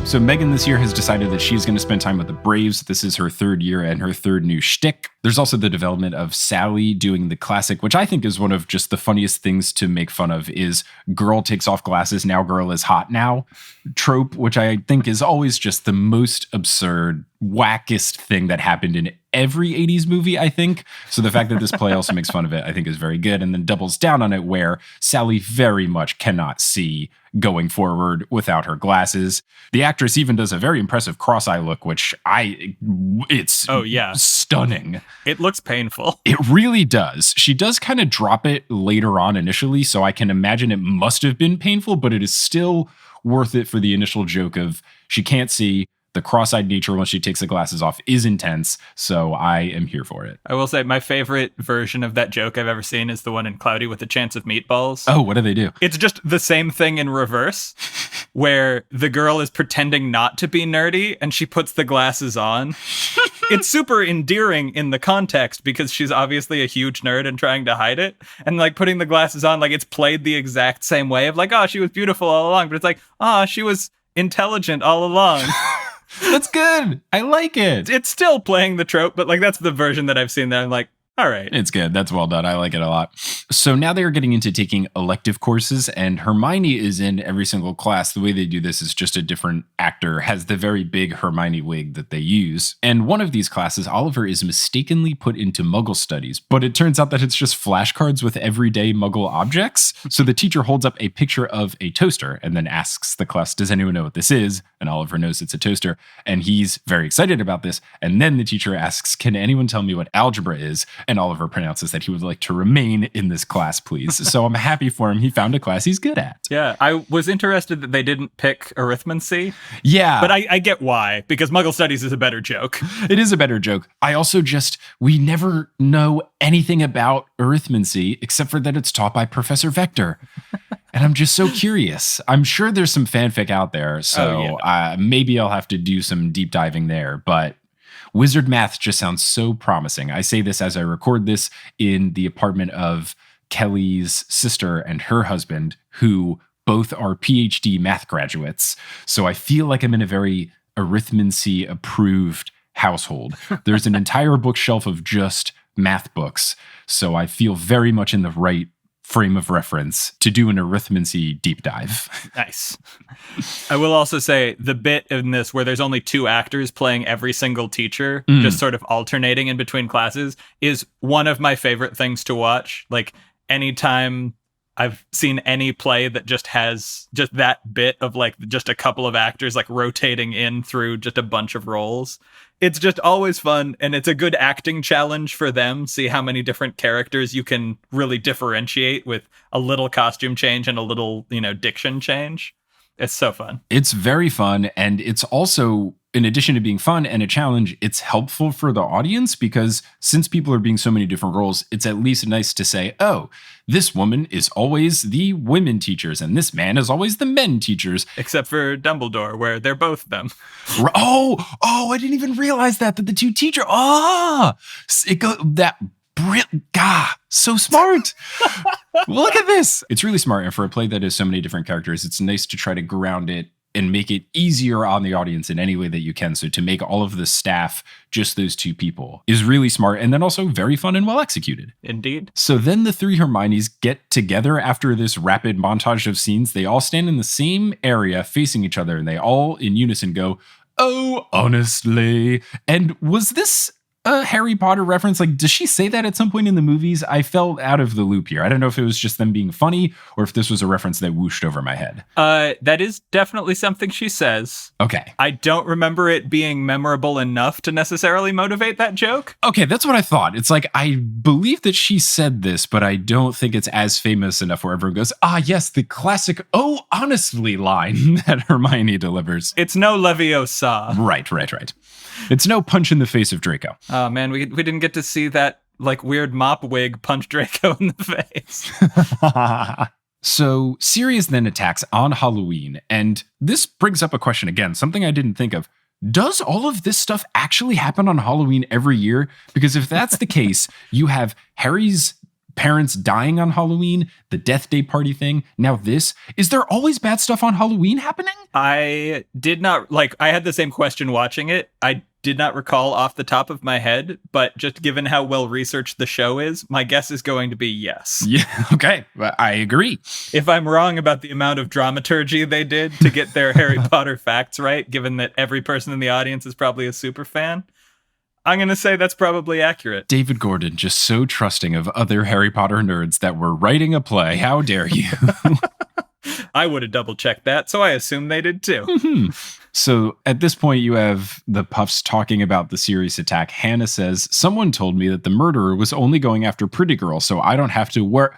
So Megan this year has decided that she's going to spend time with the Braves. This is her third year and her third new shtick. There's also the development of Sally doing the classic, which I think is one of just the funniest things to make fun of, is girl takes off glasses, now girl is hot now trope, which I think is always just the most absurd, wackest thing that happened in every 80s movie, I think. So the fact that this play also makes fun of it, I think is very good, and then doubles down on it where Sally very much cannot see going forward without her glasses. The actress even does a very impressive cross-eye look, which it's stunning. It looks painful. It really does. She does kind of drop it later on initially, so I can imagine it must have been painful, but it is still worth it for the initial joke of she can't see. The cross-eyed nature once she takes the glasses off is intense, so I am here for it. I will say my favorite version of that joke I've ever seen is the one in Cloudy with a Chance of Meatballs. Oh, what do they do? It's just the same thing in reverse, where the girl is pretending not to be nerdy and she puts the glasses on. It's super endearing in the context because she's obviously a huge nerd and trying to hide it. And like putting the glasses on, like it's played the exact same way of like, oh, she was beautiful all along. But it's like, oh, she was intelligent all along. That's good. I like it. It's still playing the trope, but like that's the version that I've seen that I'm like, all right. It's good. That's well done. I like it a lot. So now they're getting into taking elective courses, and Hermione is in every single class. The way they do this is just a different actor has the very big Hermione wig that they use. And one of these classes, Oliver is mistakenly put into Muggle studies, but it turns out that it's just flashcards with everyday Muggle objects. So the teacher holds up a picture of a toaster and then asks the class, does anyone know what this is? And Oliver knows it's a toaster, and he's very excited about this. And then the teacher asks, can anyone tell me what algebra is? And Oliver pronounces that he would like to remain in this class, please. So I'm happy for him. He found a class he's good at. Yeah, I was interested that they didn't pick arithmancy. Yeah. But I get why, because Muggle Studies is a better joke. It is a better joke. I also we never know anything about arithmancy except for that it's taught by Professor Vector. And I'm just so curious. I'm sure there's some fanfic out there, so maybe I'll have to do some deep diving there. But wizard math just sounds so promising. I say this as I record this in the apartment of Kelly's sister and her husband, who both are PhD math graduates. So I feel like I'm in a very arithmancy approved household. There's an entire bookshelf of just math books. So I feel very much in the right frame of reference to do an arithmancy deep dive. Nice. I will also say the bit in this where there's only two actors playing every single teacher, just sort of alternating in between classes, is one of my favorite things to watch. Like anytime I've seen any play that just has just that bit of like just a couple of actors like rotating in through just a bunch of roles. It's just always fun, and it's a good acting challenge for them. See how many different characters you can really differentiate with a little costume change and a little, diction change. It's so fun. It's very fun, and it's also in addition to being fun and a challenge, it's helpful for the audience because since people are being so many different roles, it's at least nice to say, oh, this woman is always the women teachers and this man is always the men teachers. Except for Dumbledore, where they're both them. Oh, I didn't even realize that the two teachers. So smart. Look at this. It's really smart. And for a play that has so many different characters, it's nice to try to ground it and make it easier on the audience in any way that you can. So to make all of the staff just those two people is really smart and then also very fun and well executed. Indeed. So then the three Hermiones get together after this rapid montage of scenes. They all stand in the same area facing each other and they all in unison go, "Oh, honestly." And was this a Harry Potter reference? Like, does she say that at some point in the movies? I felt out of the loop here. I don't know if it was just them being funny or if this was a reference that whooshed over my head. That is definitely something she says. Okay. I don't remember it being memorable enough to necessarily motivate that joke. Okay, that's what I thought. It's like, I believe that she said this, but I don't think it's as famous enough where everyone goes, yes, the classic, "Oh, honestly" line that Hermione delivers. It's no Leviosa. Right. It's no punch in the face of Draco. Oh man, we didn't get to see that like weird mop wig punch Draco in the face. So Sirius then attacks on Halloween, and this brings up a question again, something I didn't think of. Does all of this stuff actually happen on Halloween every year? Because if that's the case, you have Harry's parents dying on Halloween, the Death Day party thing, now this. Is there always bad stuff on Halloween happening? I did not, I had the same question watching it. I did not recall off the top of my head, but just given how well researched the show is, my guess is going to be yes. Yeah, okay, I agree. If I'm wrong about the amount of dramaturgy they did to get their Harry Potter facts right, given that every person in the audience is probably a super fan, I'm going to say that's probably accurate. David Gordon, just so trusting of other Harry Potter nerds that were writing a play. How dare you? I would have double checked that, so I assume they did too. Mm-hmm. So at this point, you have the Puffs talking about the Sirius attack. Hannah says, "Someone told me that the murderer was only going after pretty girls, so I don't have to worry."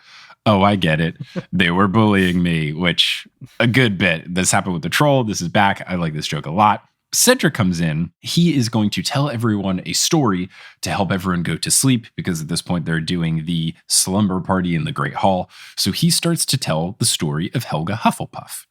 Oh, I get it. They were bullying me, which a good bit. This happened with the troll. This is back. I like this joke a lot. Cedric comes in. He is going to tell everyone a story to help everyone go to sleep because at this point they're doing the slumber party in the Great Hall. So he starts to tell the story of Helga Hufflepuff.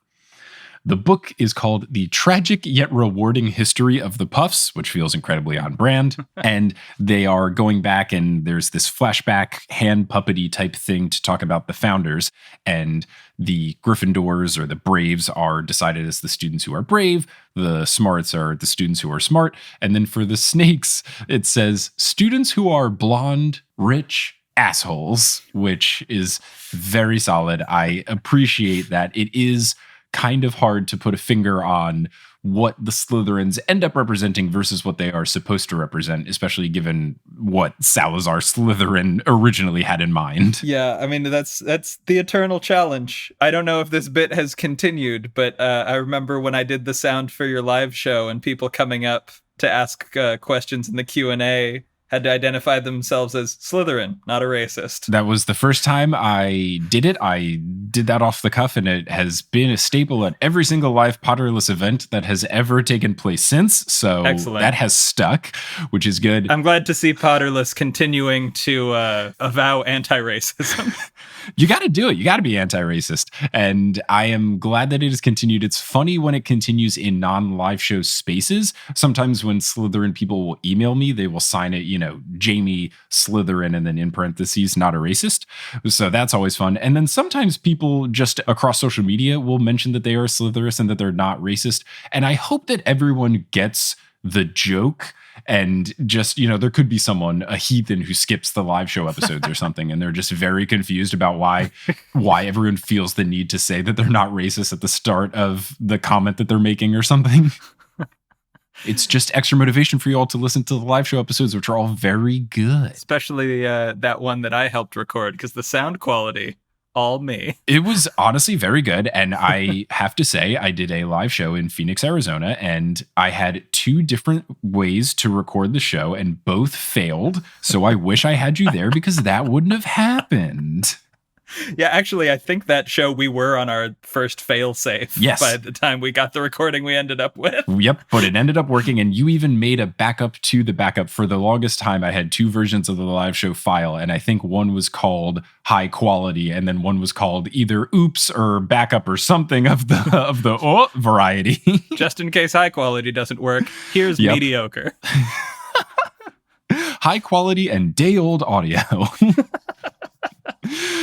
The book is called The Tragic Yet Rewarding History of the Puffs, which feels incredibly on brand. And they are going back and there's this flashback hand puppety type thing to talk about the founders. And the Gryffindors or the Braves are decided as the students who are brave. The Smarts are the students who are smart. And then for the Snakes, it says students who are blonde, rich, assholes, which is very solid. I appreciate that. It is kind of hard to put a finger on what the Slytherins end up representing versus what they are supposed to represent, especially given what Salazar Slytherin originally had in mind. Yeah, I mean, that's the eternal challenge. I don't know if this bit has continued, but I remember when I did the sound for your live show and people coming up to ask questions in the Q&A had to identify themselves as Slytherin, not a racist. That was the first time I did it. I did that off the cuff, and it has been a staple at every single live Potterless event that has ever taken place since. So excellent. That has stuck, which is good. I'm glad to see Potterless continuing to avow anti-racism. You got to do it. You got to be anti-racist. And I am glad that it has continued. It's funny when it continues in non-live show spaces. Sometimes when Slytherin people will email me, they will sign it, Jamie Slytherin, and then in parentheses, not a racist. So that's always fun. And then sometimes people just across social media will mention that they are Slytherin and that they're not racist. And I hope that everyone gets the joke. And just, there could be someone, a heathen who skips the live show episodes or something, and they're just very confused about why everyone feels the need to say that they're not racist at the start of the comment that they're making or something. It's just extra motivation for you all to listen to the live show episodes, which are all very good. Especially that one that I helped record, because the sound quality, all me. It was honestly very good. And I have to say, I did a live show in Phoenix, Arizona, and I had 2 different ways to record the show, and both failed. So I wish I had you there because that wouldn't have happened. Yeah, actually, I think that show we were on our first fail-safe Yes. by the time we got the recording we ended up with. Yep, but it ended up working, and you even made a backup to the backup. For the longest time, I had 2 versions of the live show file, and I think one was called High Quality, and then one was called either Oops or Backup or something of the variety. Just in case high quality doesn't work, here's Yep. mediocre. High quality and day-old audio.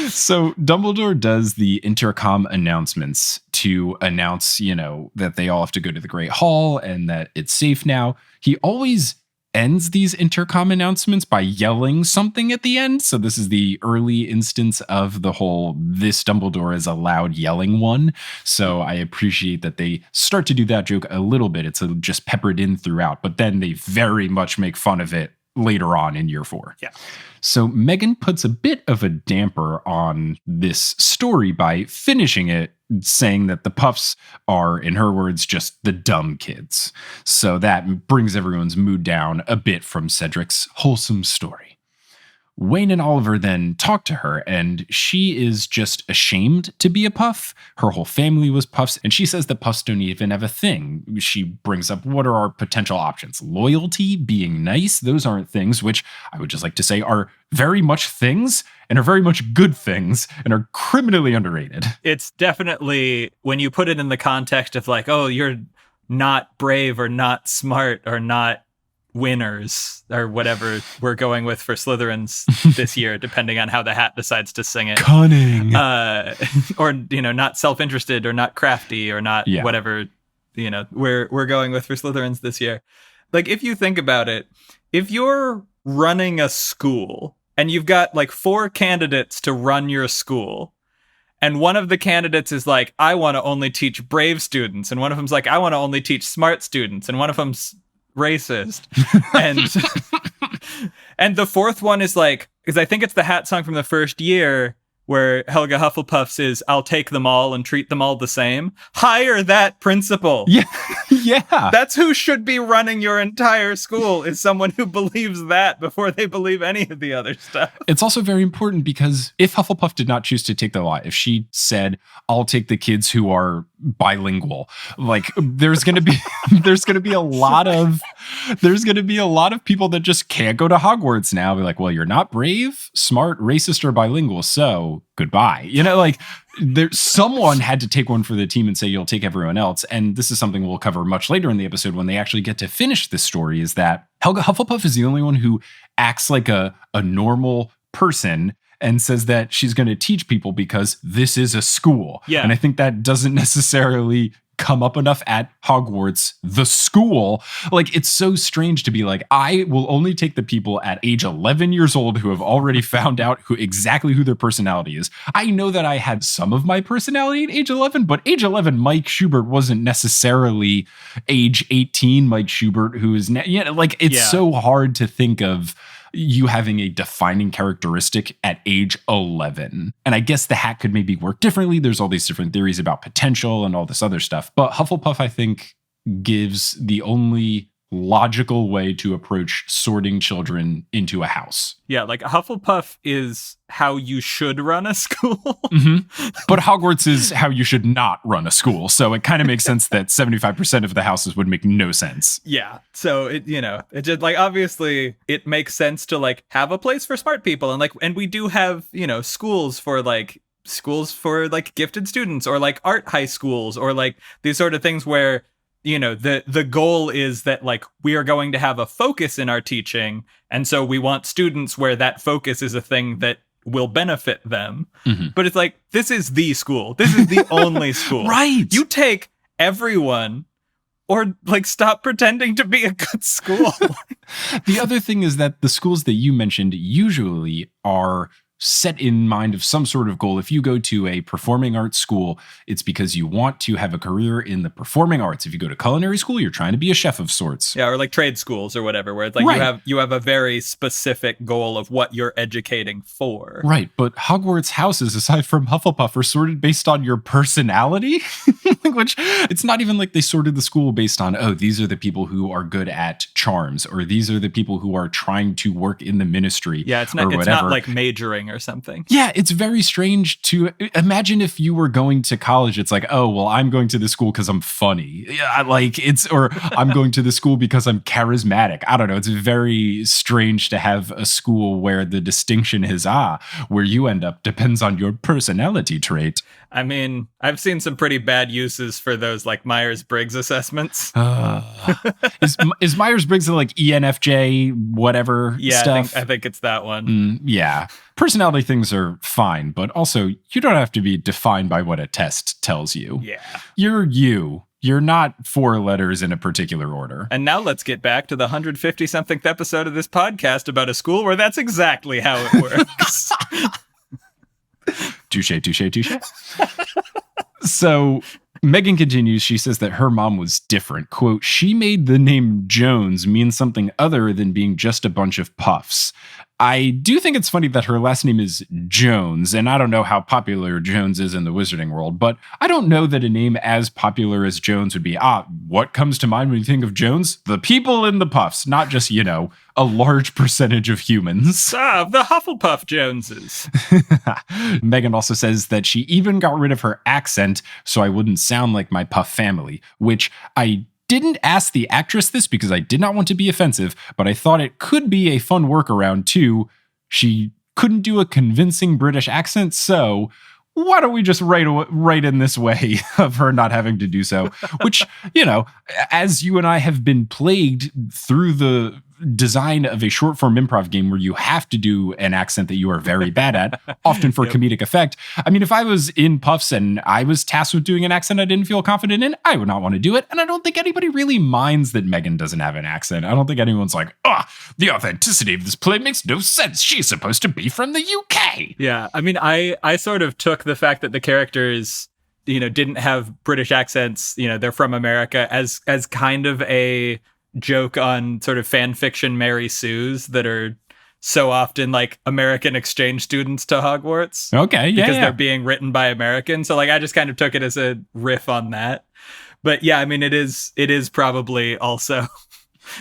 So Dumbledore does the intercom announcements to announce, that they all have to go to the Great Hall and that it's safe now. He always ends these intercom announcements by yelling something at the end. So this is the early instance of the whole "this Dumbledore is a loud yelling" one. So I appreciate that they start to do that joke a little bit. It's just peppered in throughout, but then they very much make fun of it later on in year 4. Yeah. So Megan puts a bit of a damper on this story by finishing it, saying that the Puffs are, in her words, just the dumb kids. So that brings everyone's mood down a bit from Cedric's wholesome story. Wayne and Oliver then talk to her, and she is just ashamed to be a Puff. Her whole family was Puffs, and she says that Puffs don't even have a thing. She brings up, what are our potential options? Loyalty, being nice, those aren't things, which I would just like to say are very much things, and are very much good things, and are criminally underrated. It's definitely, when you put it in the context of like, oh, you're not brave or not smart or not winners or whatever we're going with for Slytherins this year, depending on how the hat decides to sing it. Cunning. Or, not self-interested or not crafty or not whatever, we're going with for Slytherins this year. Like, if you think about it, if you're running a school and you've got like 4 candidates to run your school, and one of the candidates is like, I want to only teach brave students, and one of them's like, I want to only teach smart students, and one of them's racist, and the fourth one is like, because I think it's the hat song from the first year where Helga Hufflepuff's is, I'll take them all and treat them all the same. Hire that principal. Yeah. That's who should be running your entire school, is someone who believes that before they believe any of the other stuff. It's also very important because if Hufflepuff did not choose to take the lot, if she said, I'll take the kids who are bilingual, like there's going to be a lot of people that just can't go to Hogwarts now. Be like, well, you're not brave, smart, racist, or bilingual, so goodbye. Someone had to take one for the team and say, you'll take everyone else. And this is something we'll cover much later in the episode when they actually get to finish this story, is that Helga Hufflepuff is the only one who acts like a normal person and says that she's going to teach people because this is a school. Yeah. And I think that doesn't necessarily come up enough at Hogwarts, the school. Like, it's so strange to be like, I will only take the people at age 11 years old who have already found out exactly who their personality is. I know that I had some of my personality at age 11, but age 11 Mike Schubert wasn't necessarily age 18 Mike Schubert, who is, it's so hard to think of you having a defining characteristic at age 11. And I guess the hat could maybe work differently. There's all these different theories about potential and all this other stuff. But Hufflepuff, I think, gives the only logical way to approach sorting children into a house. Yeah, like Hufflepuff is how you should run a school. Mm-hmm. But Hogwarts is how you should not run a school. So it kind of makes sense that 75% of the houses would make no sense. Yeah. So it just like, obviously it makes sense to like have a place for smart people, and we do have, schools for gifted students, or like art high schools, or like these sort of things where the goal is that like we are going to have a focus in our teaching, and so we want students where that focus is a thing that will benefit them. Mm-hmm. But it's like, this is the school. This is the only school. Right. You take everyone, or like stop pretending to be a good school. The other thing is that the schools that you mentioned usually are set in mind of some sort of goal. If you go to a performing arts school, it's because you want to have a career in the performing arts. If you go to culinary school, you're trying to be a chef of sorts. Yeah, or like trade schools or whatever, where it's like you have a very specific goal of what you're educating for. Right, but Hogwarts houses, aside from Hufflepuff, are sorted based on your personality, which it's not even like they sorted the school based on, oh, these are the people who are good at charms, or these are the people who are trying to work in the ministry. Yeah, it's not like majoring thing or something. Yeah, it's very strange to imagine if you were going to college. It's like, oh, well, I'm going to this school because I'm funny. Yeah, or I'm going to the school because I'm charismatic. I don't know. It's very strange to have a school where the distinction is, where you end up depends on your personality trait. I mean, I've seen some pretty bad uses for those like Myers-Briggs assessments. Is Myers-Briggs like ENFJ, whatever stuff? I think it's that one. Yeah. Personality things are fine, but also you don't have to be defined by what a test tells you. Yeah. You're you. You're not 4 letters in a particular order. And now let's get back to the 150-something episode of this podcast about a school where that's exactly how it works. Touche. So Megan continues. She says that her mom was different. Quote, she made the name Jones mean something other than being just a bunch of puffs. I do think it's funny that her last name is Jones, and I don't know how popular Jones is in the wizarding world, but I don't know that a name as popular as Jones would be. What comes to mind when you think of Jones? The people in the puffs, not just, a large percentage of humans. The Hufflepuff Joneses. Megan also says that she even got rid of her accent so I wouldn't sound like my puff family, which I didn't ask the actress this because I did not want to be offensive, but I thought it could be a fun workaround too. She couldn't do a convincing British accent, so why don't we just write in this way of her not having to do so? Which, as you and I have been plagued through the design of a short form improv game where you have to do an accent that you are very bad at, often for comedic effect. I mean, if I was in Puffs and I was tasked with doing an accent I didn't feel confident in, I would not want to do it. And I don't think anybody really minds that Megan doesn't have an accent. I don't think anyone's like, the authenticity of this play makes no sense. She's supposed to be from the UK. Yeah. I mean, I sort of took the fact that the characters, didn't have British accents, they're from America as kind of a joke on sort of fan fiction Mary Sues that are so often like American exchange students to Hogwarts. Okay, yeah. Because they're being written by Americans. So like I just kind of took it as a riff on that. But yeah, I mean it is probably also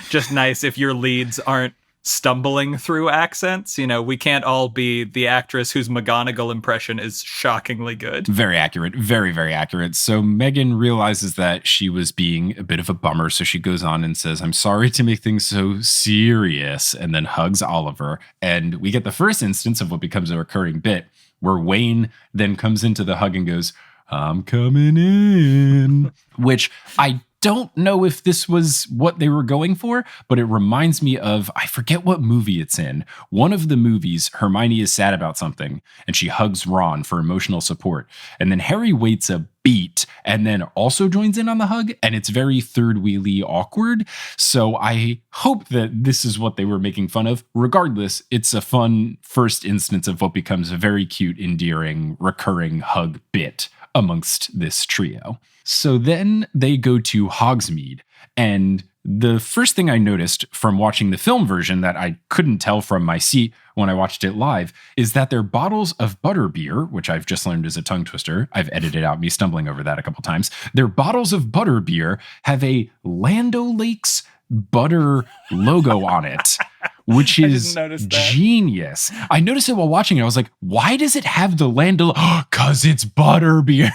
just nice if your leads aren't stumbling through accents. We can't all be the actress whose McGonagall impression is shockingly good. Very accurate. Very, very accurate. So Megan realizes that she was being a bit of a bummer. So she goes on and says, I'm sorry to make things so serious, and then hugs Oliver. And we get the first instance of what becomes a recurring bit where Wayne then comes into the hug and goes, I'm coming in, which I don't know if this was what they were going for, but it reminds me of, I forget what movie it's in. One of the movies, Hermione is sad about something and she hugs Ron for emotional support. And then Harry waits a beat and then also joins in on the hug. And it's very third wheelie awkward. So I hope that this is what they were making fun of. Regardless, it's a fun first instance of what becomes a very cute, endearing, recurring hug bit amongst this trio. So then they go to Hogsmeade, and the first thing I noticed from watching the film version that I couldn't tell from my seat when I watched it live is that their bottles of butterbeer, which I've just learned is a tongue twister, I've edited out me stumbling over that a couple times, their bottles of butterbeer have a Land O'Lakes butter logo on it. Which is genius. I noticed it while watching it. I was like, why does it have the Land O'Lakes? Because it's butterbeer.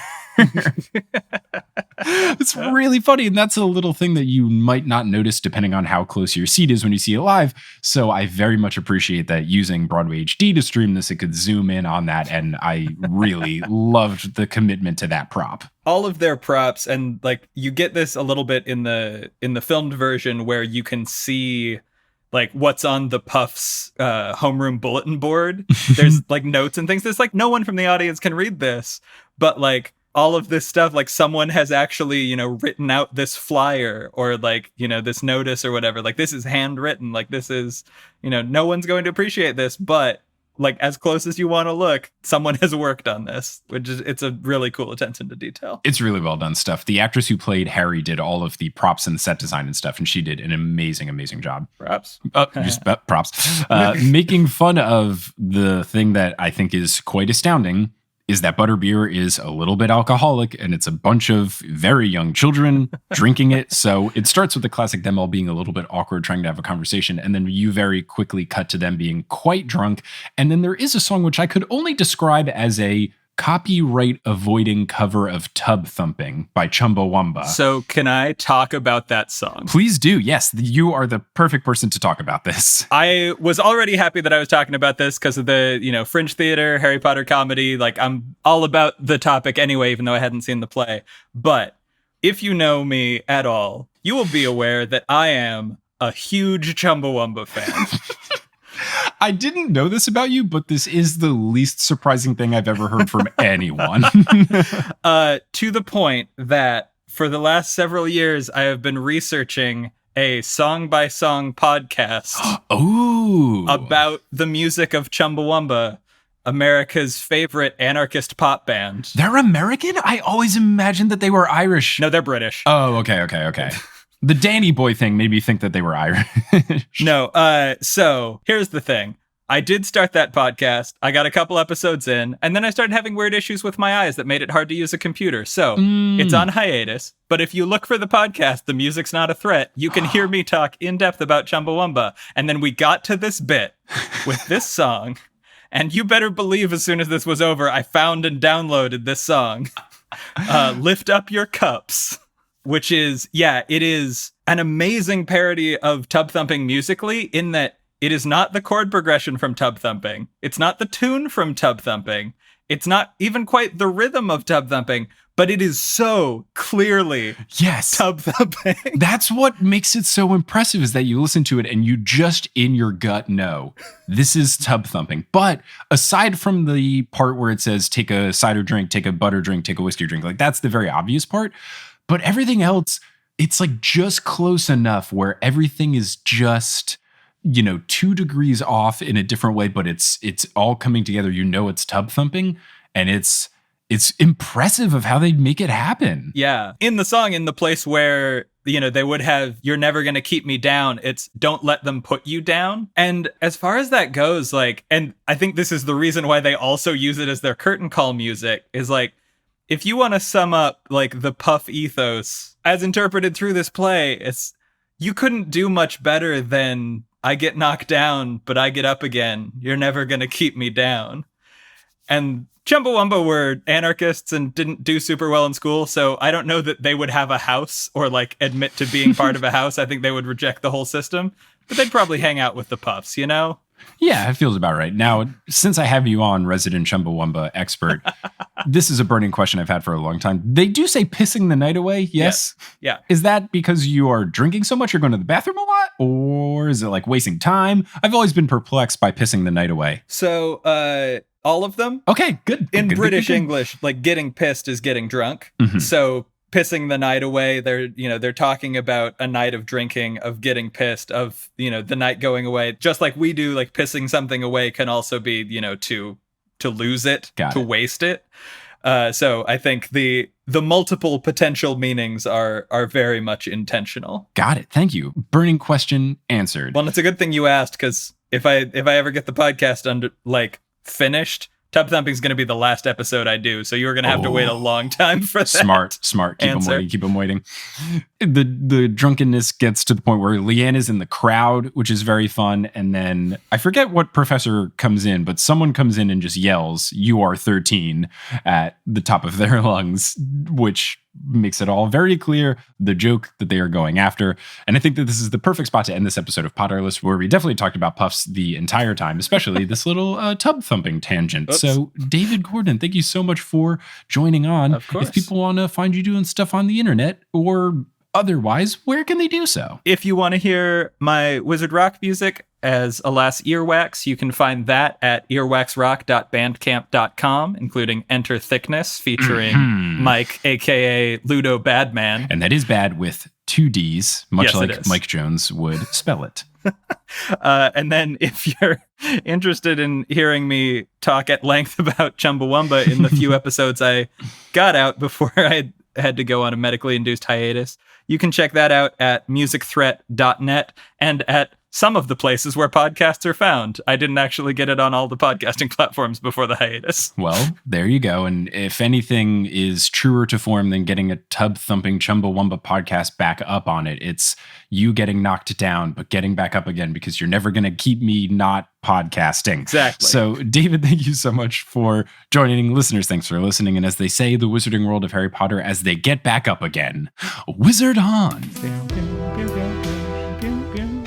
It's really funny. And that's a little thing that you might not notice depending on how close your seat is when you see it live. So I very much appreciate that using Broadway HD to stream this, it could zoom in on that. And I really loved the commitment to that prop. All of their props, and like you get this a little bit in the filmed version where you can see like what's on the Puffs homeroom bulletin board. There's like notes and things. There's like no one from the audience can read this, but like all of this stuff, like someone has actually, written out this flyer or like, this notice or whatever. Like this is handwritten. Like this is, no one's going to appreciate this, but like as close as you want to look, someone has worked on this, it's a really cool attention to detail. It's really well done stuff. The actress who played Harry did all of the props and set design and stuff, and she did an amazing, amazing job. Props? Props. Making fun of the thing that I think is quite astounding is that butterbeer is a little bit alcoholic, and it's a bunch of very young children drinking it. So it starts with the classic them all being a little bit awkward, trying to have a conversation, and then you very quickly cut to them being quite drunk. And then there is a song which I could only describe as a copyright avoiding cover of Tubthumping by Chumbawumba. So can I talk about that song? Please do. Yes, you are the perfect person to talk about this. I was already happy that I was talking about this because of the, fringe theater, Harry Potter comedy. Like, I'm all about the topic anyway, even though I hadn't seen the play. But if you know me at all, you will be aware that I am a huge Chumbawumba fan. I didn't know this about you, but this is the least surprising thing I've ever heard from anyone. To the point that for the last several years, I have been researching a song-by-song podcast about the music of Chumbawumba, America's favorite anarchist pop band. They're American? I always imagined that they were Irish. No, they're British. Oh, okay. The Danny Boy thing made me think that they were Irish. No, so here's the thing. I did start that podcast. I got a couple episodes in, and then I started having weird issues with my eyes that made it hard to use a computer. So it's on hiatus. But if you look for the podcast, The Music's Not a Threat, you can hear me talk in depth about Chumbawumba. And then we got to this bit with this song. And you better believe as soon as this was over, I found and downloaded this song. Lift Up Your Cups. Which is, it is an amazing parody of Tubthumping musically in that it is not the chord progression from Tubthumping. It's not the tune from Tubthumping. It's not even quite the rhythm of Tubthumping, but it is so clearly Tubthumping. That's what makes it so impressive is that you listen to it and you just in your gut know this is Tubthumping. But aside from the part where it says take a cider drink, take a butter drink, take a whiskey drink, like that's the very obvious part. But everything else, it's like just close enough where everything is just, 2 degrees off in a different way, but it's all coming together. It's Tubthumping, and it's impressive of how they make it happen. Yeah. In the song, in the place where, they would have, you're never going to keep me down. It's don't let them put you down. And as far as that goes, and I think this is the reason why they also use it as their curtain call music is if you want to sum up the Puff ethos as interpreted through this play, it's you couldn't do much better than I get knocked down, but I get up again. You're never going to keep me down. And Chumbawumba were anarchists and didn't do super well in school, so I don't know that they would have a house or admit to being part of a house. I think they would reject the whole system, but they'd probably hang out with the Puffs, Yeah, it feels about right. Now, since I have you on, resident Chumbawumba expert, this is a burning question I've had for a long time. They do say pissing the night away, yes? Yeah. Is that because you are drinking so much you're going to the bathroom a lot? Or is it wasting time? I've always been perplexed by pissing the night away. So, all of them? Okay, good. In good, British good. English, getting pissed is getting drunk. Mm-hmm. So pissing the night away, they're talking about a night of drinking, of getting pissed, of the night going away, just like we do. Pissing something away can also be to lose it, waste it. So I think the multiple potential meanings are very much intentional. Got it. Thank you. Burning question answered. Well, it's a good thing you asked, because if I ever get the podcast finished, Tubthumping is going to be the last episode I do, so you're going to have to wait a long time for that. Smart. Keep them waiting. The drunkenness gets to the point where Leanne is in the crowd, which is very fun, and then I forget what professor comes in, but someone comes in and just yells, "You are 13," at the top of their lungs, which makes it all very clear the joke that they are going after. And I think that this is the perfect spot to end this episode of Potterless, where we definitely talked about Puffs the entire time, especially this little Tubthumping tangent. Oops. So David Gordon, thank you so much for joining on. Of course. If people want to find you doing stuff on the internet or otherwise, where can they do so? If you want to hear my Wizard Rock music as Alas Earwax, you can find that at earwaxrock.bandcamp.com, including Enter Thickness featuring Mike, aka Ludo Badman. And that is bad with 2 Ds, much Yes, like Mike Jones would spell it. And then if you're interested in hearing me talk at length about Chumbawumba in the few episodes I got out before I had to go on a medically induced hiatus, you can check that out at musicthreat.net and at some of the places where podcasts are found. I didn't actually get it on all the podcasting platforms before the hiatus. Well, there you go. And if anything is truer to form than getting a tub-thumping Chumbawumba podcast back up on it, it's you getting knocked down, but getting back up again, because you're never going to keep me not podcasting. Exactly. So, David, thank you so much for joining. Listeners, thanks for listening. And as they say, the Wizarding World of Harry Potter, as they get back up again, wizard on!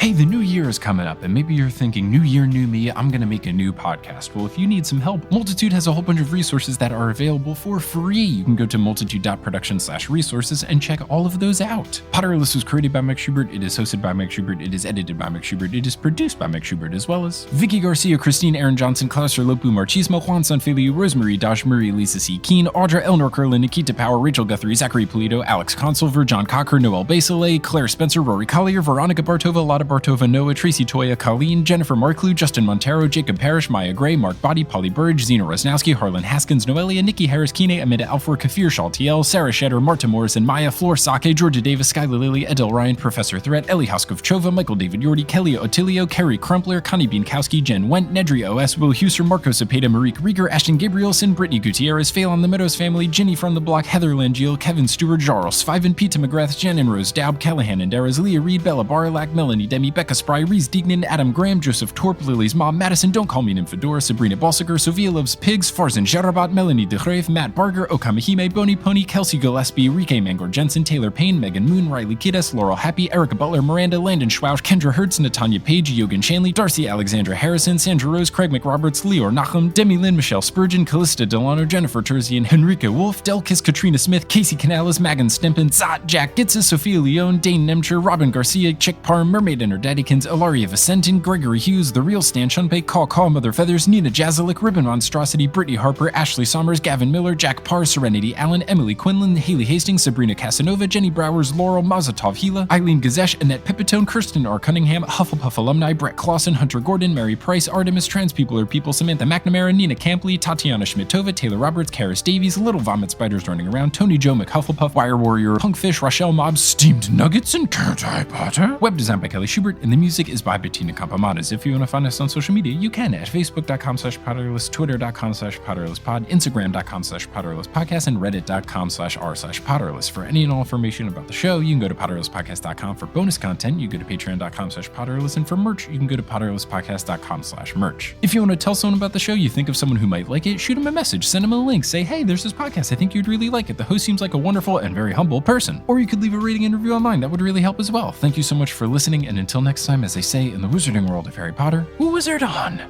Hey, the new year is coming up, and maybe you're thinking, new year, new me, I'm going to make a new podcast. Well, if you need some help, Multitude has a whole bunch of resources that are available for free. You can go to multitude.production/resources and check all of those out. Potterless was created by Mike Schubert. It is hosted by Mike Schubert. It is edited by Mike Schubert. It is produced by Mike Schubert, as well as Vicky Garcia, Christine Aaron Johnson, Klaus Lopu, Marchismo, Juan Sanfilio, Rosemary Dash Murray, Lisa C. Keen, Audra, Eleanor Curlin, Nikita Power, Rachel Guthrie, Zachary Polito, Alex Consulver, John Cocker, Noel Basile, Claire Spencer, Rory Collier, Veronica Bartova, Lotta Bartova, Noah, Tracy Toya, Colleen, Jennifer Marklew, Justin Montero, Jacob Parrish, Maya Gray, Mark Body, Polly Burge, Zena Rosnowski, Harlan Haskins, Noelia, Nikki Harris, Kine, Amanda Alfor, Kafir Shaltiel, Sarah Shetter, Marta Morrison, Maya, Floor Sake, Georgia Davis, Skylar Lilly, Adele Ryan, Professor Threat, Ellie Hoskov-Chova, Michael David Yordi, Kelly Otilio, Kerry Crumpler, Connie Bienkowski, Jen Went, Nedry OS, Will Huser, Marco Cepeda, Marique Rieger, Ashton Gabrielson, Brittany Gutierrez, Phelan the Meadows Family, Ginny from the Block, Heather Langiel, Kevin Stewart, Jarl, Sviven, Pete McGrath, Jen and Rose Daub, Callahan and Daras, Leah Reed, Bella Barlack, Melanie Demi, Becca Spry, Reese Deignan, Adam Graham, Joseph Torp, Lily's mom, Madison, Don't Call Me Nymphadora, Sabrina Balsiger, Sophia Loves Pigs, Farzan Jarabat, Melanie DeGrave, Matt Barger, Okamahime, Boney Pony, Kelsey Gillespie, Rike Mangor Jensen, Taylor Payne, Megan Moon, Riley Kiddes, Laurel Happy, Erica Butler, Miranda, Landon Schwausch, Kendra Hertz, Natanya Page, Yogan Shanley, Darcy Alexandra Harrison, Sandra Rose, Craig McRoberts, Leor Nachum, Demi Lynn, Michelle Spurgeon, Callista Delano, Jennifer Terzian, Henrika Wolf, Delkis, Katrina Smith, Casey Canales, Magan Stempin, Zot, Jack Gitzes, Sophia Leone, Dane Nemcher, Robin Garcia, Chick Parr, Mermaid and her Daddykins, Ilaria Vicentin, Gregory Hughes, The Real Stan Shunpei, Call Mother Feathers, Nina Jazalik, Ribbon Monstrosity, Brittany Harper, Ashley Sommers, Gavin Miller, Jack Parr, Serenity Allen, Emily Quinlan, Haley Hastings, Sabrina Casanova, Jenny Browers, Laurel, Mazatov Hila, Eileen Gazesh, Annette Pipitone, Kirsten R. Cunningham, Hufflepuff alumni, Brett Clausen, Hunter Gordon, Mary Price, Artemis, Trans People Are People, Samantha McNamara, Nina Campley, Tatiana Schmidtova, Taylor Roberts, Karis Davies, Little Vomit Spiders Running Around, Tony Joe McHufflepuff, Wire Warrior, Punkfish, Rochelle Mobbs, Steamed Nuggets, and Cat Potter. Web design by Kelly Schubert, and the music is by Bettina Campamadas. If you want to find us on social media, you can at facebook.com/Potterless, twitter.com/PotterlessPod, instagram.com/PotterlessPodcast, and reddit.com/r/Potterless. For any and all information about the show, you can go to PotterlessPodcast.com. For bonus content, you go to patreon.com/Potterless, and for merch, you can go to PotterlessPodcast.com/merch. If you want to tell someone about the show, you think of someone who might like it, shoot them a message, send them a link, say, hey, there's this podcast, I think you'd really like it. The host seems like a wonderful and very humble person. Or you could leave a rating and review online, that would really help as well. Thank you so much for listening, and until next time, as they say in the Wizarding World of Harry Potter, wizard on!